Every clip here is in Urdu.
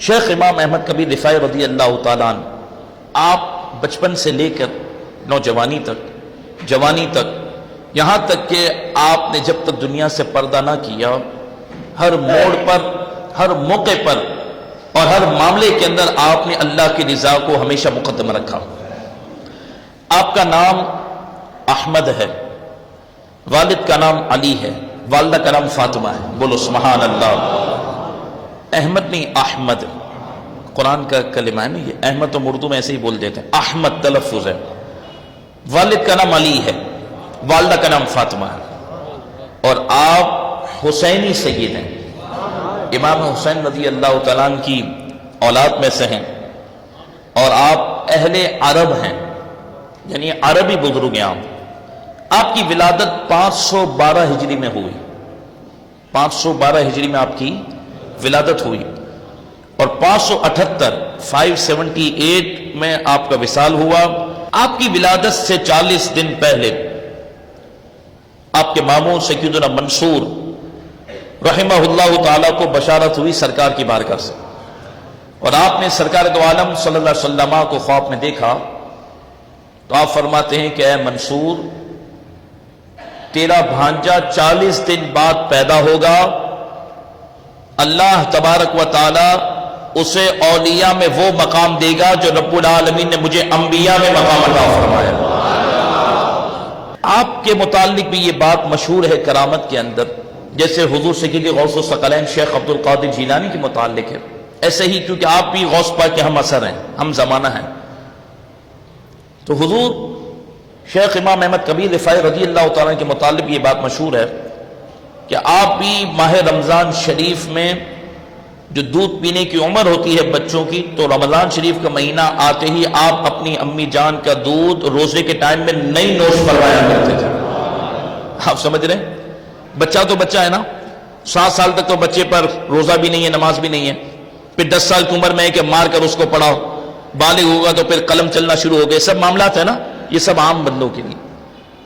شیخ امام احمد کبیر رفاعی رضی اللہ تعالیٰ عنہ، آپ بچپن سے لے کر نوجوانی تک، جوانی تک، یہاں تک کہ آپ نے جب تک دنیا سے پردہ نہ کیا، ہر موڑ پر، ہر موقع پر اور ہر معاملے کے اندر آپ نے اللہ کی رضا کو ہمیشہ مقدم رکھا۔ آپ کا نام احمد ہے، والد کا نام علی ہے، والدہ کا نام فاطمہ ہے، بولو سبحان اللہ۔ احمد نہیں، احمد قرآن کا کلمہ ہے نا، یہ احمد تو اردو میں ایسے ہی بول دیتے ہیں، احمد تلفظ ہے۔ والد کا نام علی ہے، والدہ کا نام فاطمہ ہے، اور آپ حسینی سید ہیں، امام حسین رضی اللہ تعالیٰ عنہ کی اولاد میں سے ہیں، اور آپ اہل عرب ہیں، یعنی عربی بزرگ ہیں۔ آپ کی ولادت 512 ہجری میں ہوئی، 512 ہجری میں آپ کی ولادت ہوئی، اور 578 میں آپ کا وصال ہوا۔ آپ کی ولادت سے 40 دن پہلے آپ کے ماموں سیدنا منصور رحمہ اللہ تعالیٰ کو بشارت ہوئی سرکار کی بارگاہ سے، اور آپ نے سرکار دو عالم صلی اللہ علیہ وسلم کو خواب میں دیکھا، تو آپ فرماتے ہیں کہ اے منصور، تیرا بھانجا 40 دن بعد پیدا ہوگا، اللہ تبارک و تعالی اسے اولیاء میں وہ مقام دے گا جو رب العالمین نے مجھے انبیاء میں مقام عطا فرمایا۔ آپ کے متعلق بھی یہ بات مشہور ہے کرامت کے اندر، جیسے حضور سید غوث الثقلین شیخ عبد القادر جیلانی کے متعلق ہے، ایسے ہی کیونکہ آپ بھی غوث پاک کے ہم اثر ہیں، ہم زمانہ ہیں، تو حضور شیخ امام احمد کبیر رفاعی رضی اللہ تعالیٰ کے متعلق یہ بات مشہور ہے کہ آپ بھی ماہ رمضان شریف میں جو دودھ پینے کی عمر ہوتی ہے بچوں کی، تو رمضان شریف کا مہینہ آتے ہی آپ اپنی امی جان کا دودھ روزے کے ٹائم میں نہیں نوش فرمایا کرتے تھے۔ آپ سمجھ رہے ہیں؟ بچہ تو بچہ ہے نا، 7 سال تک تو بچے پر روزہ بھی نہیں ہے، نماز بھی نہیں ہے، پھر 10 سال کی عمر میں ہے کہ مار کر اس کو پڑھاؤ، بالغ ہوگا تو پھر قلم چلنا شروع ہو گئے، سب معاملات ہیں نا، یہ سب عام بندوں کے لیے۔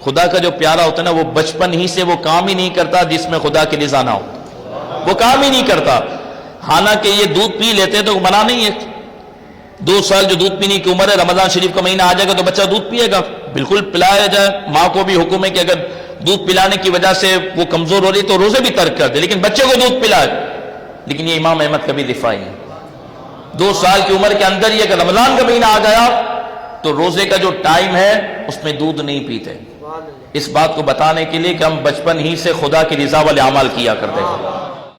خدا کا جو پیارا ہوتا ہے نا، وہ بچپن ہی سے وہ کام ہی نہیں کرتا جس میں خدا کی رضا نہ ہو، وہ کام ہی نہیں کرتا۔ حالانکہ یہ دودھ پی لیتے تو منع نہیں ہے، 2 سال جو دودھ پینے کی عمر ہے، رمضان شریف کا مہینہ آ جائے گا تو بچہ دودھ پیے گا، بالکل پلایا جائے۔ ماں کو بھی حکم ہے کہ اگر دودھ پلانے کی وجہ سے وہ کمزور ہو رہی تو روزے بھی ترک کر دے، لیکن بچے کو دودھ پلائے۔ لیکن یہ امام احمد کبیر رفاعی ہے، 2 سال کی عمر کے اندر ہی اگر رمضان کا مہینہ آ گیا تو روزے کا جو ٹائم ہے اس میں دودھ نہیں پیتے، اس بات کو بتانے کے لیے کہ ہم بچپن ہی سے خدا کی رضا والے اعمال کیا کرتے ہیں۔